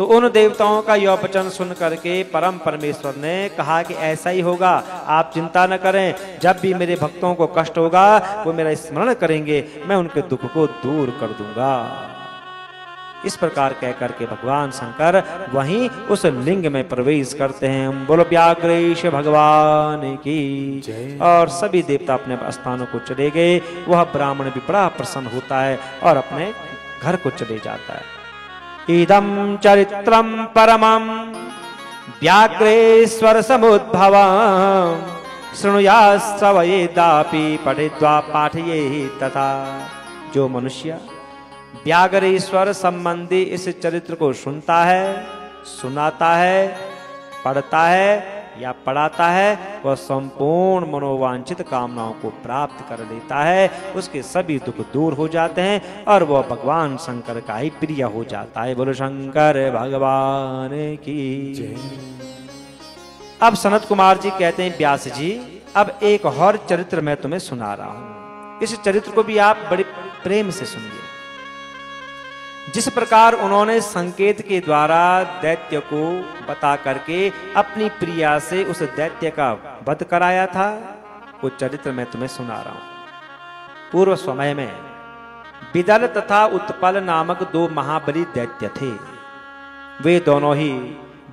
तो उन देवताओं का यह वचन सुन करके परम परमेश्वर ने कहा कि ऐसा ही होगा, आप चिंता न करें। जब भी मेरे भक्तों को कष्ट होगा वो मेरा स्मरण करेंगे, मैं उनके दुख को दूर कर दूंगा। इस प्रकार कह करके भगवान शंकर वहीं उस लिंग में प्रवेश करते हैं। बोलो व्याघ्रेश भगवान की। और सभी देवता अपने स्थानों को चले गए। वह ब्राह्मण भी बड़ा प्रसन्न होता है और अपने घर को चले जाता है। इदं चरित्रम परमं व्याघ्रेश्वर समुद्भवं शृणुयाश्रवयेदापि पठित्वा पाठयेहि तथा। जो मनुष्य व्याघ्रेश्वर संबंधी इस चरित्र को सुनता है, सुनाता है, पढ़ता है या पढ़ाता है, वह संपूर्ण मनोवांछित कामनाओं को प्राप्त कर लेता है। उसके सभी दुख दूर हो जाते हैं और वह भगवान शंकर का ही प्रिय हो जाता है। बोलो शंकर भगवान की। अब सनत कुमार जी कहते हैं, व्यास जी अब एक और चरित्र मैं तुम्हें सुना रहा हूं। इस चरित्र को भी आप बड़े प्रेम से सुनिए। जिस प्रकार उन्होंने संकेत के द्वारा दैत्य को बता करके अपनी प्रिया से उस दैत्य का वध कराया था, वो चरित्र मैं तुम्हें सुना रहा हूं। पूर्व समय में विदल तथा उत्पल नामक दो महाबली दैत्य थे। वे दोनों ही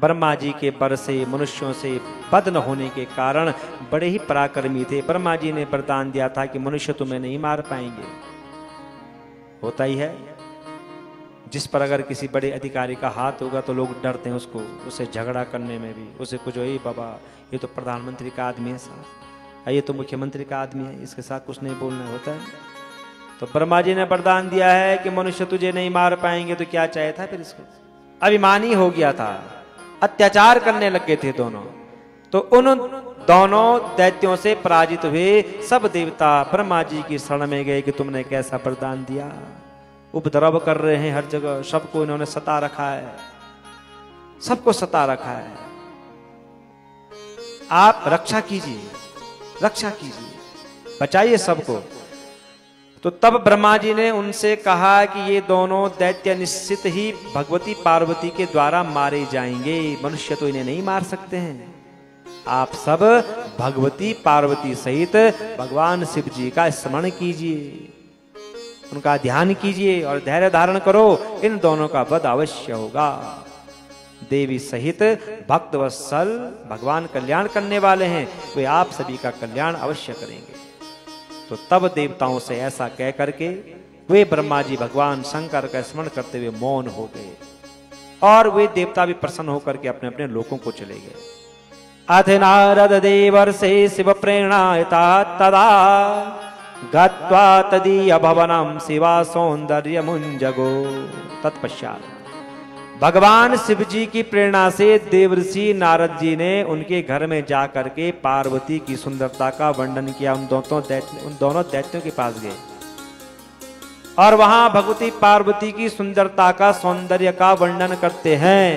ब्रह्मा जी के वर से मनुष्यों से वध न होने के कारण बड़े ही पराक्रमी थे। ब्रह्मा जी ने वरदान दिया था कि मनुष्य तुम्हें नहीं मार पाएंगे। होता ही है, जिस पर अगर किसी बड़े अधिकारी का हाथ होगा तो लोग डरते हैं उसको, उसे झगड़ा करने में भी। उसे कुछ ही बाबा ये तो प्रधानमंत्री का आदमी है साहब, ये तो मुख्यमंत्री का आदमी है, इसके साथ कुछ नहीं बोलना होता है। तो ब्रह्मा जी ने वरदान दिया है कि मनुष्य तुझे नहीं मार पाएंगे, तो क्या चाहिए था फिर इसको। अभिमानी हो गया था, अत्याचार करने लग गए थे दोनों। तो उन दोनों दैत्यों से पराजित हुए सब देवता ब्रह्मा जी की शरण में गए कि तुमने कैसा वरदान दिया। उपद्रव कर रहे हैं हर जगह, सबको इन्होंने सता रखा है, सबको सता रखा है, आप रक्षा कीजिए, रक्षा कीजिए, बचाइए सबको। तो तब ब्रह्मा जी ने उनसे कहा कि ये दोनों दैत्य निश्चित ही भगवती पार्वती के द्वारा मारे जाएंगे, मनुष्य तो इन्हें नहीं मार सकते हैं। आप सब भगवती पार्वती सहित भगवान शिव जी का स्मरण कीजिए, उनका ध्यान कीजिए और धैर्य धारण करो, इन दोनों का वध अवश्य होगा। देवी सहित भक्त वत्सल भगवान कल्याण करने वाले हैं, वे आप सभी का कल्याण अवश्य करेंगे। तो तब देवताओं से ऐसा कह करके वे ब्रह्मा जी भगवान शंकर का स्मरण करते हुए मौन हो गए और वे देवता भी प्रसन्न होकर के अपने अपने लोकों को चले गए। अथ नारद देवर्षे शिव प्रेरणायता तदा गत्वा तदीय भवनम शिवा सौंदर्य मुंजगो। तत्पश्चात भगवान शिव जी की प्रेरणा से देवर्षि नारद जी ने उनके घर में जाकर के पार्वती की सुंदरता का वर्णन किया। उन दोनों दैत्यों के पास गए और वहां भगवती पार्वती की सुंदरता का सौंदर्य का वर्णन करते हैं।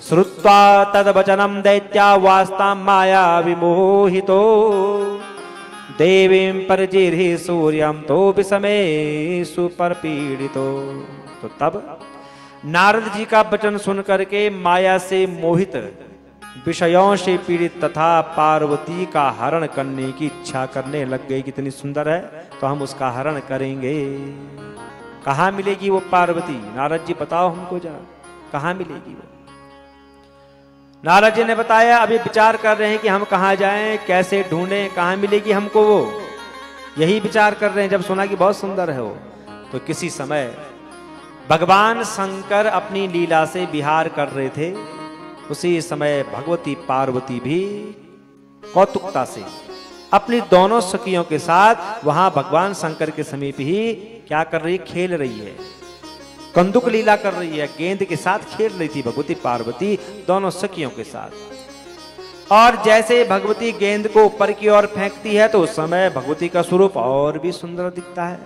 श्रुत्वा तद वचनम दैत्या वास्ता माया विमोहितो देवीं परजिर्हि सूर्यम तो विषमे सुपर पीड़ितो। तो तब नारद जी का वचन सुन करके माया से मोहित, विषयों से पीड़ित तथा पार्वती का हरण करने की इच्छा करने लग गई। कितनी सुंदर है, तो हम उसका हरण करेंगे। कहाँ मिलेगी वो पार्वती? नारद जी बताओ हमको जरा, कहाँ मिलेगी वो? नारद जी ने बताया अभी विचार कर रहे हैं कि हम कहाँ जाएं, कैसे ढूंढें, कहाँ मिलेगी हमको वो, यही विचार कर रहे हैं। जब सुना कि बहुत सुंदर है वो, तो किसी समय भगवान शंकर अपनी लीला से विहार कर रहे थे। उसी समय भगवती पार्वती भी कौतुकता से अपनी दोनों सखियों के साथ वहां भगवान शंकर के समीप ही क्या कर रही, खेल रही है, कंदुक लीला कर रही है, गेंद के साथ खेल रही थी भगवती पार्वती दोनों सखियों के साथ। और जैसे भगवती गेंद को ऊपर की ओर फेंकती है तो उस समय भगवती का स्वरूप और भी सुंदर दिखता है।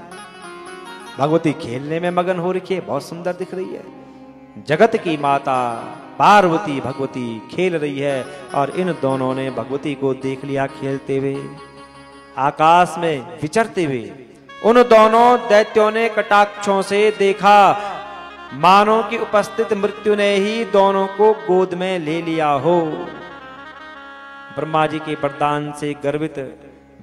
भगवती खेलने में मगन हो रखी है, बहुत सुंदर दिख रही है। जगत की माता पार्वती भगवती खेल रही है और इन दोनों ने भगवती को देख लिया खेलते हुए, आकाश में विचरते हुए। उन दोनों दैत्यों ने कटाक्षों से देखा मानो कि उपस्थित मृत्यु ने ही दोनों को गोद में ले लिया हो। ब्रह्मा जी के वरदान से गर्वित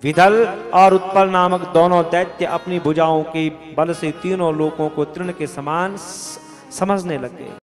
विदल और उत्पल नामक दोनों दैत्य अपनी भुजाओं के बल से तीनों लोकों को तृण के समान समझने लगे।